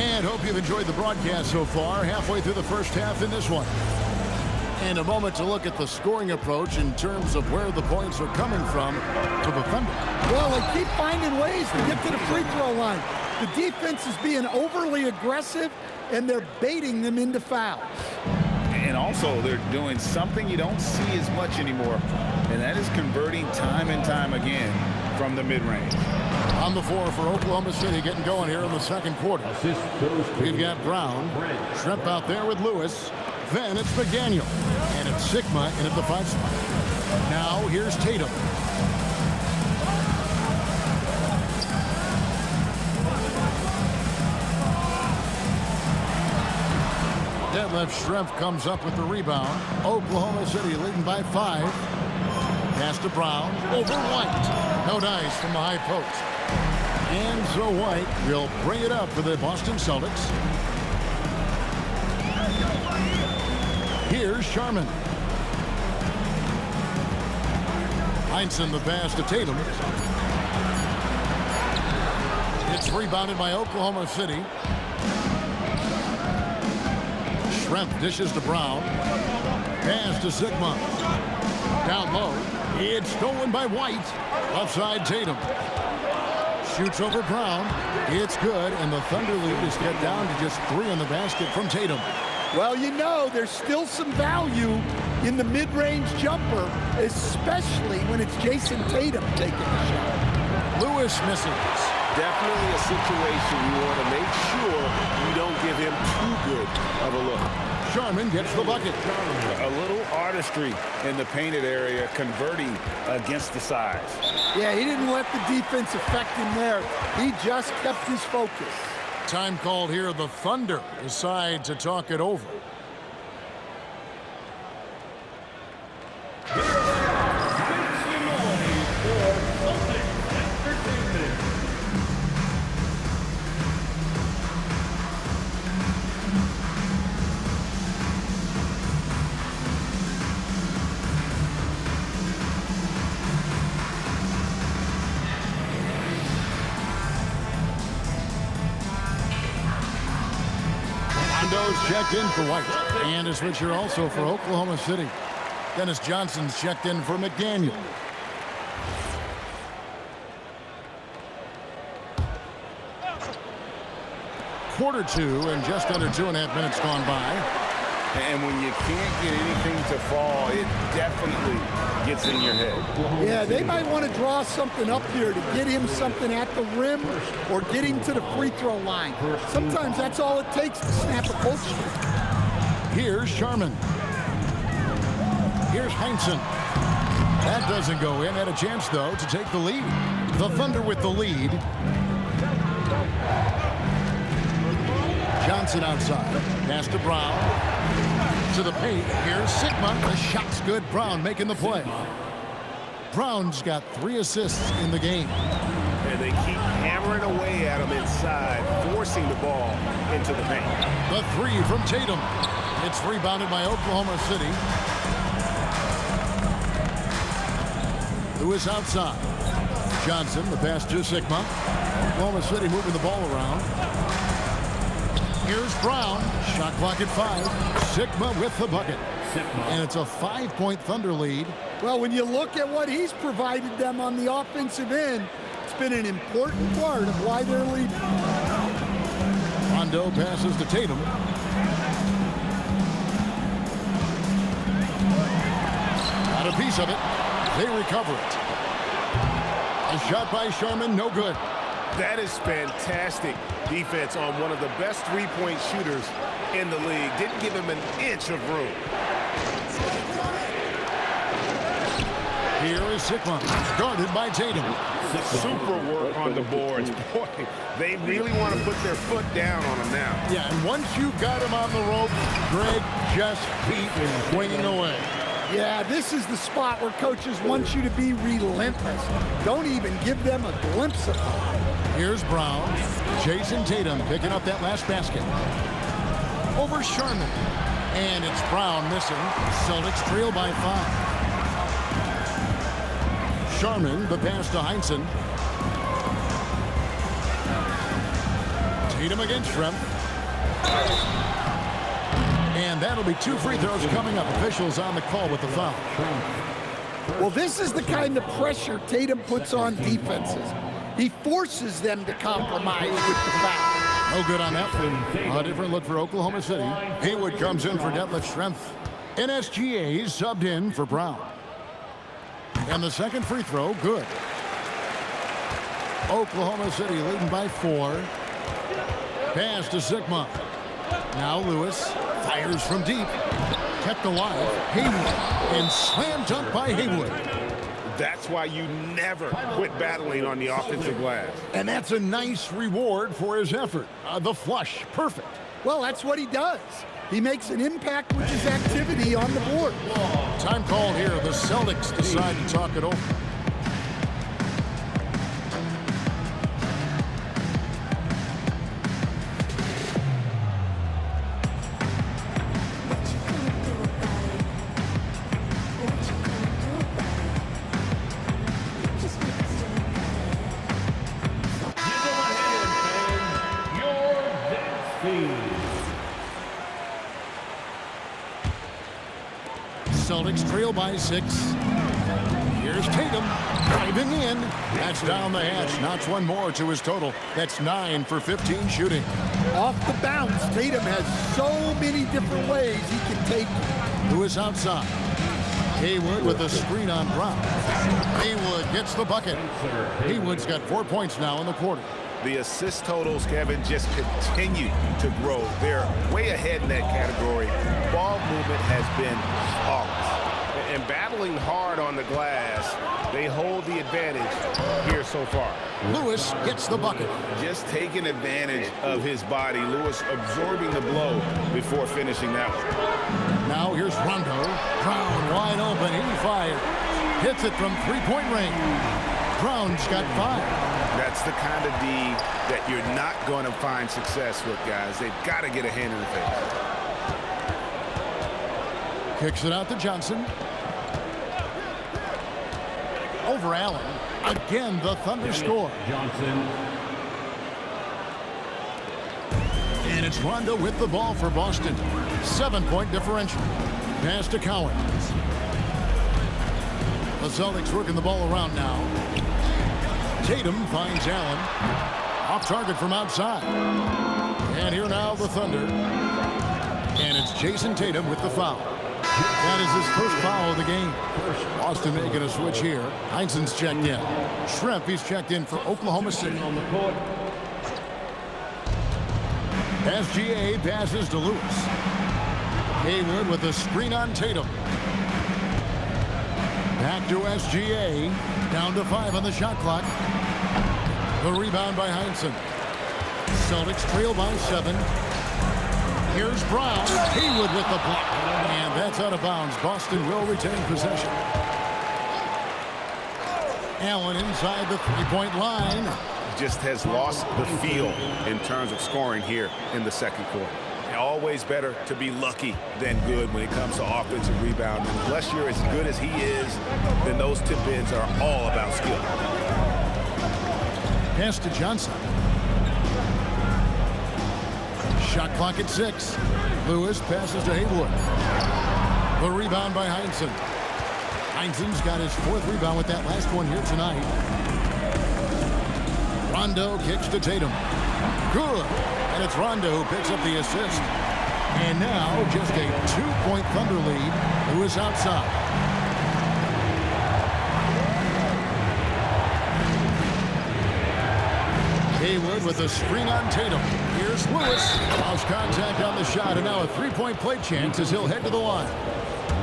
And hope you've enjoyed the broadcast so far. Halfway through the first half in this one. And a moment to look at the scoring approach in terms of where the points are coming from for the Thunder. Well, they keep finding ways to get to the free throw line. The defense is being overly aggressive, and they're baiting them into fouls. And also, they're doing something you don't see as much anymore, and that is converting time and time again from the mid-range. On the floor for Oklahoma City, getting going here in the second quarter. We've got Brown, Shrimp out there with Lewis. Then it's McDaniel, and it's Sigma in at the 5 spot. Now here's Tatum. Detlef Schrempf comes up with the rebound. Oklahoma City leading by 5. Pass to Brown, over White. No dice from the high post. And so White will bring it up for the Boston Celtics. Here's Sharman. Heinsohn the pass to Tatum. It's rebounded by Oklahoma City. Schrempf dishes to Brown. Pass to Sigma. Down low. It's stolen by White. Offside Tatum. Shoots over Brown. It's good, and the Thunder lead is cut down to just 3 on the basket from Tatum. Well, you know, there's still some value in the mid-range jumper, especially when it's Jason Tatum taking the shot. Lewis misses. Definitely a situation you want to make sure you don't give him too good of a look. Sharman gets the bucket. A little artistry in the painted area, converting against the size. Yeah, he didn't let the defense affect him there. He just kept his focus. Time called here. The Thunder decide to talk it over. Checked in for White. And a switcher also for Oklahoma City. Dennis Johnson's checked in for McDaniel. Quarter 2 and just under 2.5 minutes gone by. And when you can't get anything to fall, it definitely gets in your head. Yeah, they might want to draw something up here to get him something at the rim or get him to the free throw line. Sometimes that's all it takes to snap a cold streak. Here's Sharman. Here's Heinsohn. That doesn't go in. Had a chance, though, to take the lead. The Thunder with the lead. Johnson outside. Pass to Brown. To the paint. Here's Sigma. The shot's good. Brown making the play. Brown's got 3 assists in the game. And they keep hammering away at him inside, forcing the ball into the paint. The 3 from Tatum. It's rebounded by Oklahoma City. Lewis outside. Johnson, the pass to Sigma. Oklahoma City moving the ball around. Here's Brown. Shot clock at 5. Sigma with the bucket. And it's a 5-point Thunder lead. Well, when you look at what he's provided them on the offensive end, it's been an important part of why they're leading. Rondo passes to Tatum. Got a piece of it. They recover it. A shot by Sharman, no good. That is fantastic defense on one of the best three-point shooters in the league. Didn't give him an inch of room. Here is Sigma, guarded by Tatum. Super work on the boards. Boy, they really want to put their foot down on him now. Yeah, and once you've got him on the rope, Greg, just keep swinging away. Yeah, this is the spot where coaches want you to be relentless. Don't even give them a glimpse of it. Here's Brown. Jason Tatum picking up that last basket. Over Sharman. And it's Brown missing. Celtics trail by 5. Sharman, the pass to Heinsohn. Tatum against Shrimp. And that'll be 2 free throws coming up. Officials on the call with the foul. Well, this is the kind of pressure Tatum puts on defenses. He forces them to compromise with the foul. No good on that one. A different look for Oklahoma City. Haywood comes in for deadlift strength. And SGA subbed in for Brown. And the second free throw, good. Oklahoma City leading by 4. Pass to Sigma. Now Lewis fires from deep. Kept alive. Haywood. And slam dunk by Haywood. That's why you never quit battling on the offensive glass. And that's a nice reward for his effort. The flush. Perfect. Well, that's what he does. He makes an impact with his activity on the board. Time called here. The Celtics decide to talk it over. Celtics trail by 6. Here's Tatum driving in. That's down the hatch. Knocks one more to his total. That's 9 for 15 shooting. Off the bounce, Tatum has so many different ways he can take it. Lewis outside. Haywood with a screen on Brown. Haywood gets the bucket. Haywood's got 4 points now in the quarter. The assist totals, Kevin, just continue to grow. They're way ahead in that category. Ball movement has been flawless. And battling hard on the glass, they hold the advantage here so far. Lewis gets the bucket. Just taking advantage of his body. Lewis absorbing the blow before finishing that one. Now here's Rondo. Brown wide open. He fires. Hits it from three-point range. Brown's got 5. That's the kind of D that you're not going to find success with, guys. They've got to get a hand in the face. Kicks it out to Johnson. Over Allen. Again, the Thunder score. Johnson. And it's Rondo with the ball for Boston. 7-point differential. Pass to Cowens. The Celtics working the ball around now. Tatum finds Allen. Off target from outside. And here now the Thunder. And it's Jason Tatum with the foul. That is his first foul of the game. Boston making a switch here. Heinsohn's checked in. Shrimp, he's checked in for Oklahoma City. On the court. SGA passes to Lewis. Haywood with a screen on Tatum. Back to SGA. Down to 5 on the shot clock. The rebound by Heinsohn. Celtics trail by 7. Here's Brown. Haywood with the block. And that's out of bounds. Boston will retain possession. Allen inside the three-point line. Just has lost the feel in terms of scoring here in the second quarter. Always better to be lucky than good when it comes to offensive rebound. Unless you're as good as he is, then those tip-ins are all about skill. Pass to Johnson. Shot clock at 6. Lewis passes to Haywood. The rebound by Heinsohn. Heinsohn's got his 4th rebound with that last one here tonight. Rondo kicks to Tatum. Good. And it's Rondo who picks up the assist. And now just a 2-point Thunder lead. Lewis outside. Haywood with a screen on Tatum. Here's Lewis. Lost contact on the shot, and now a 3-point play chance as he'll head to the line.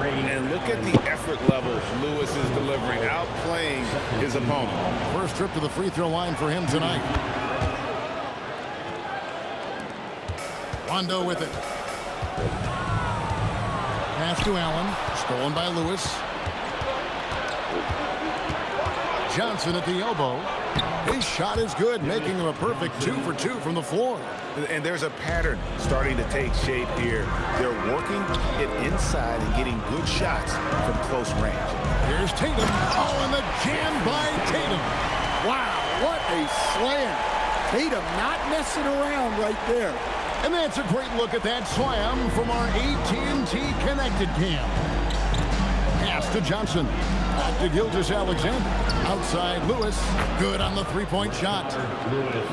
And look at the effort levels Lewis is delivering, outplaying his opponent. First trip to the free throw line for him tonight. Rondo with it. Pass to Allen. Stolen by Lewis. Johnson at the elbow. His shot is good, making him a perfect 2 for 2 from the floor. And there's a pattern starting to take shape here. They're working it inside and getting good shots from close range. Here's Tatum. Oh, and the jam by Tatum. Wow, what a slam. Tatum not messing around right there. And that's a great look at that slam from our AT&T Connected Cam. Pass to Johnson. Back to Gilgeous-Alexander. Outside Lewis. Good on the three-point shot.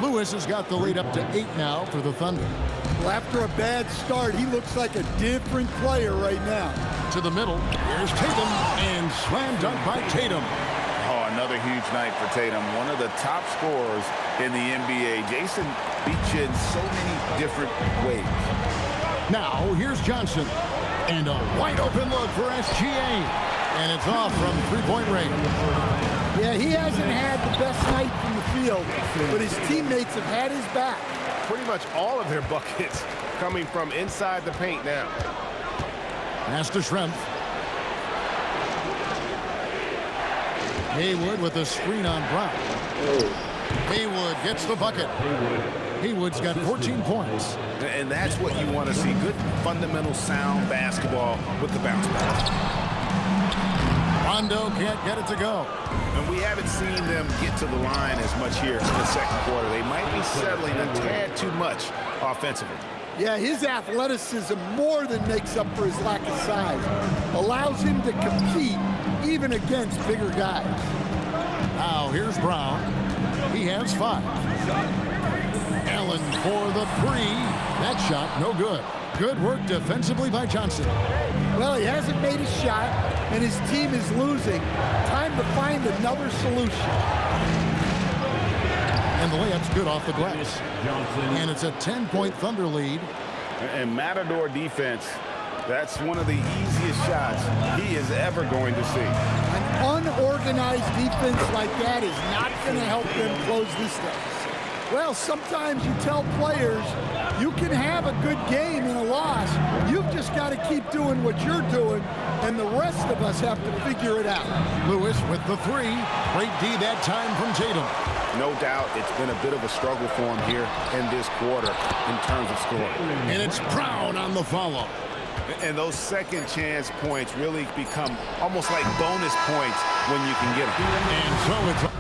Lewis has got the lead up to 8 now for the Thunder. Well, after a bad start, he looks like a different player right now. To the middle. Here's Tatum. And slam dunk by Tatum. Oh, another huge night for Tatum. One of the top scorers in the NBA. Jason beats you in so many different ways. Now, here's Johnson. And a wide open look for SGA. And it's off from three-point range. Yeah, he hasn't had the best night from the field, but his teammates have had his back. Pretty much all of their buckets coming from inside the paint now. Pass to Schrempf. Haywood with a screen on Brown. Haywood gets the bucket. Haywood's got 14 points. And that's what you want to see. Good, fundamental, sound basketball with the bounce pass. Rondo can't get it to go. And we haven't seen them get to the line as much here in the second quarter. They might be settling a tad too much offensively. Yeah, his athleticism more than makes up for his lack of size. Allows him to compete even against bigger guys. Now here's Brown. He has 5. Allen for the 3. That shot no good. Good work defensively by Johnson. Well, he hasn't made a shot, and his team is losing. Time to find another solution. And the layup's good off the glass. And it's a 10-point Thunder lead. And Matador defense, that's one of the easiest shots he is ever going to see. An unorganized defense like that is not going to help them close this deficit. Well, sometimes you tell players you can have a good game in a loss. You've just got to keep doing what you're doing, and the rest of us have to figure it out. Lewis with the 3. Great D that time from Tatum. No doubt it's been a bit of a struggle for him here in this quarter in terms of scoring. And it's Brown on the follow. And those second chance points really become almost like bonus points when you can get them. And so it's